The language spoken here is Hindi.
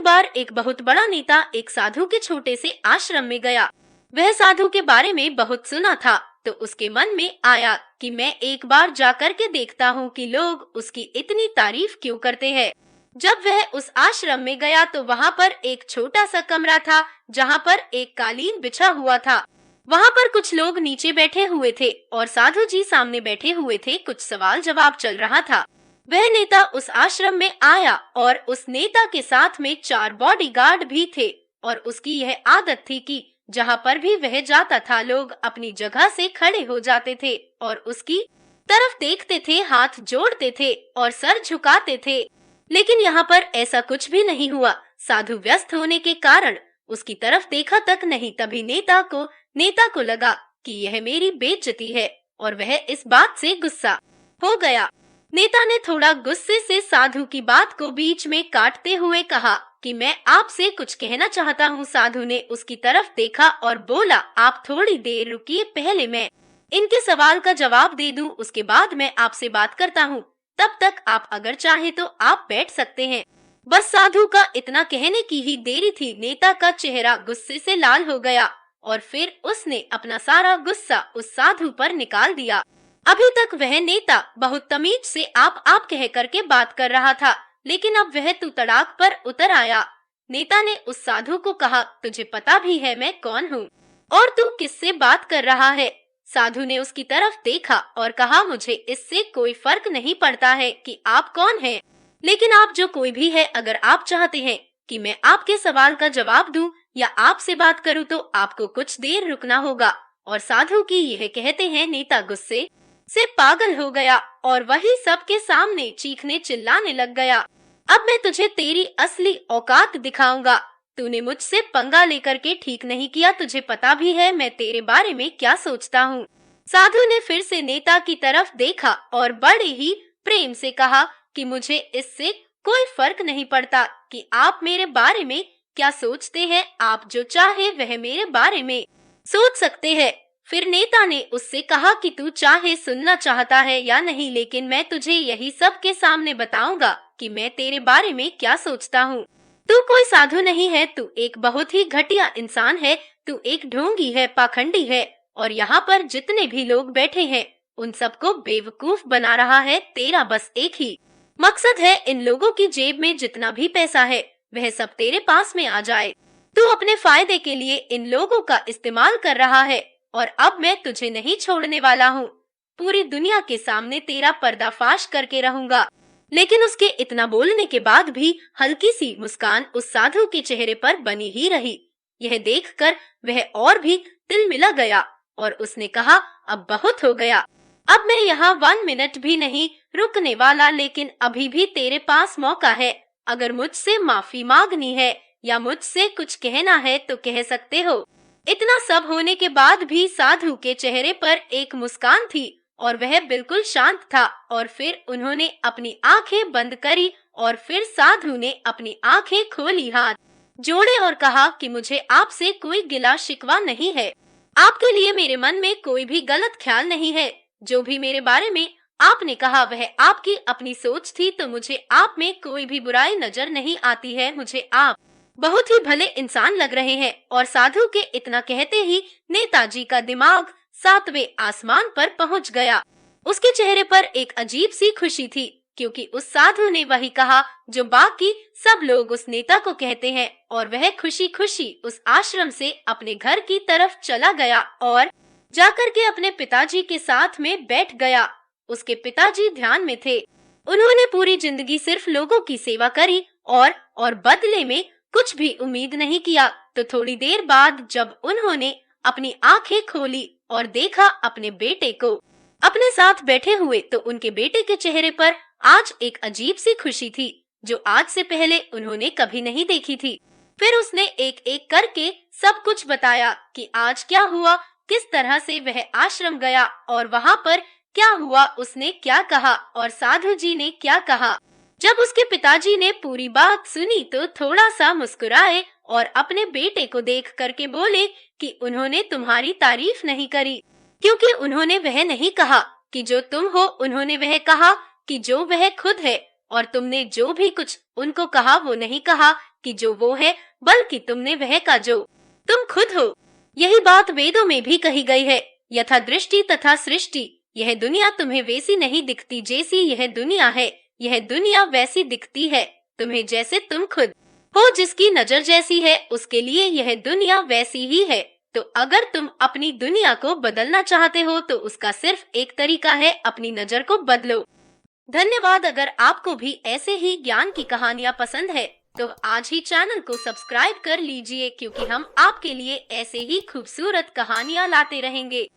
बार एक बहुत बड़ा नेता एक साधु के छोटे से आश्रम में गया। वह साधु के बारे में बहुत सुना था, तो उसके मन में आया कि मैं एक बार जाकर के देखता हूँ कि लोग उसकी इतनी तारीफ क्यों करते हैं। जब वह उस आश्रम में गया तो वहाँ पर एक छोटा सा कमरा था, जहाँ पर एक कालीन बिछा हुआ था। वहाँ पर कुछ लोग नीचे बैठे हुए थे और साधु जी सामने बैठे हुए थे। कुछ सवाल जवाब चल रहा था। वह नेता उस आश्रम में आया और उस नेता के साथ में 4 बॉडीगार्ड भी थे और उसकी यह आदत थी कि जहाँ पर भी वह जाता था लोग अपनी जगह से खड़े हो जाते थे और उसकी तरफ देखते थे, हाथ जोड़ते थे और सर झुकाते थे। लेकिन यहाँ पर ऐसा कुछ भी नहीं हुआ। साधु व्यस्त होने के कारण उसकी तरफ देखा तक नहीं। तभी नेता को लगा कि यह मेरी बेइज्जती है और वह इस बात से गुस्सा हो गया। नेता ने थोड़ा गुस्से से साधु की बात को बीच में काटते हुए कहा कि मैं आपसे कुछ कहना चाहता हूँ। साधु ने उसकी तरफ देखा और बोला, आप थोड़ी देर रुकिए, पहले मैं इनके सवाल का जवाब दे दूं, उसके बाद मैं आपसे बात करता हूँ। तब तक आप अगर चाहे तो आप बैठ सकते हैं। बस साधु का इतना कहने की ही देरी थी। नेता का चेहरा गुस्से से लाल हो गया और फिर उसने अपना सारा गुस्सा उस साधु पर निकाल दिया। अभी तक वह नेता बहुत तमीज से आप कह करके बात कर रहा था, लेकिन अब वह तड़ाक पर उतर आया। नेता ने उस साधु को कहा, तुझे पता भी है मैं कौन हूँ और तू किससे बात कर रहा है? साधु ने उसकी तरफ देखा और कहा, मुझे इससे कोई फर्क नहीं पड़ता है कि आप कौन हैं, लेकिन आप जो कोई भी है, अगर आप चाहते हैं कि मैं आपके सवाल का जवाब दूं या आपसे बात करूं तो आपको कुछ देर रुकना होगा। और साधु की यह कहते हैं नेता गुस्से से पागल हो गया और वही सबके सामने चीखने चिल्लाने लग गया। अब मैं तुझे तेरी असली औकात दिखाऊंगा। तूने मुझसे पंगा लेकर के ठीक नहीं किया, तुझे पता भी है मैं तेरे बारे में क्या सोचता हूँ। साधु ने फिर से नेता की तरफ देखा और बड़े ही प्रेम से कहा कि मुझे इससे कोई फर्क नहीं पड़ता कि आप मेरे बारे में क्या सोचते हैं। आप जो चाहे वह मेरे बारे में सोच सकते हैं। फिर नेता ने उससे कहा कि तू चाहे सुनना चाहता है या नहीं, लेकिन मैं तुझे यही सब के सामने बताऊंगा कि मैं तेरे बारे में क्या सोचता हूँ। तू कोई साधु नहीं है, तू एक बहुत ही घटिया इंसान है, तू एक ढोंगी है, पाखंडी है और यहाँ पर जितने भी लोग बैठे हैं उन सबको बेवकूफ बना रहा है। तेरा बस एक ही मकसद है, इन लोगों की जेब में जितना भी पैसा है वह सब तेरे पास में आ जाए। तू अपने फायदे के लिए इन लोगों का इस्तेमाल कर रहा है और अब मैं तुझे नहीं छोड़ने वाला हूँ। पूरी दुनिया के सामने तेरा पर्दाफाश करके रहूंगा। लेकिन उसके इतना बोलने के बाद भी हल्की सी मुस्कान उस साधु के चेहरे पर बनी ही रही। यह देखकर वह और भी तिलमिला गया और उसने कहा, अब बहुत हो गया, अब मैं यहाँ 1 मिनट भी नहीं रुकने वाला। लेकिन अभी भी तेरे पास मौका है, अगर मुझसे माफी मांगनी है या मुझसे कुछ कहना है तो कह सकते हो। इतना सब होने के बाद भी साधु के चेहरे पर एक मुस्कान थी और वह बिल्कुल शांत था। और फिर उन्होंने अपनी आंखें बंद करी और फिर साधु ने अपनी आंखें खोली, हाथ जोड़े और कहा कि मुझे आपसे कोई गिला शिकवा नहीं है। आपके लिए मेरे मन में कोई भी गलत ख्याल नहीं है। जो भी मेरे बारे में आपने कहा वह आपकी अपनी सोच थी, तो मुझे आप में कोई भी बुराई नजर नहीं आती है। मुझे आप बहुत ही भले इंसान लग रहे हैं। और साधु के इतना कहते ही नेताजी का दिमाग 7वें आसमान पर पहुंच गया। उसके चेहरे पर एक अजीब सी खुशी थी, क्योंकि उस साधु ने वही कहा जो बाकी सब लोग उस नेता को कहते हैं। और वह खुशी खुशी उस आश्रम से अपने घर की तरफ चला गया और जाकर के अपने पिताजी के साथ में बैठ गया। उसके पिताजी ध्यान में थे। उन्होंने पूरी जिंदगी सिर्फ लोगों की सेवा करी और बदले में कुछ भी उम्मीद नहीं किया। तो थोड़ी देर बाद जब उन्होंने अपनी आंखें खोली और देखा अपने बेटे को अपने साथ बैठे हुए, तो उनके बेटे के चेहरे पर आज एक अजीब सी खुशी थी जो आज से पहले उन्होंने कभी नहीं देखी थी। फिर उसने एक एक करके सब कुछ बताया कि आज क्या हुआ, किस तरह से वह आश्रम गया और वहाँ पर क्या हुआ, उसने क्या कहा और साधु जी ने क्या कहा। जब उसके पिताजी ने पूरी बात सुनी तो थोड़ा सा मुस्कुराए और अपने बेटे को देख करके बोले कि उन्होंने तुम्हारी तारीफ नहीं करी, क्योंकि उन्होंने वह नहीं कहा कि जो तुम हो, उन्होंने वह कहा कि जो वह खुद है। और तुमने जो भी कुछ उनको कहा वो नहीं कहा कि जो वो है, बल्कि तुमने वह का जो तुम खुद हो। यही बात वेदों में भी कही गई है, यथा दृष्टि तथा सृष्टि। यह दुनिया तुम्हें वैसी नहीं दिखती जैसी यह दुनिया है, यह दुनिया वैसी दिखती है तुम्हें जैसे तुम खुद हो। जिसकी नजर जैसी है उसके लिए यह दुनिया वैसी ही है। तो अगर तुम अपनी दुनिया को बदलना चाहते हो तो उसका सिर्फ एक तरीका है, अपनी नजर को बदलो। धन्यवाद। अगर आपको भी ऐसे ही ज्ञान की कहानियाँ पसंद है तो आज ही चैनल को सब्सक्राइब कर लीजिए, क्योंकि हम आपके लिए ऐसे ही खूबसूरत कहानियाँ लाते रहेंगे।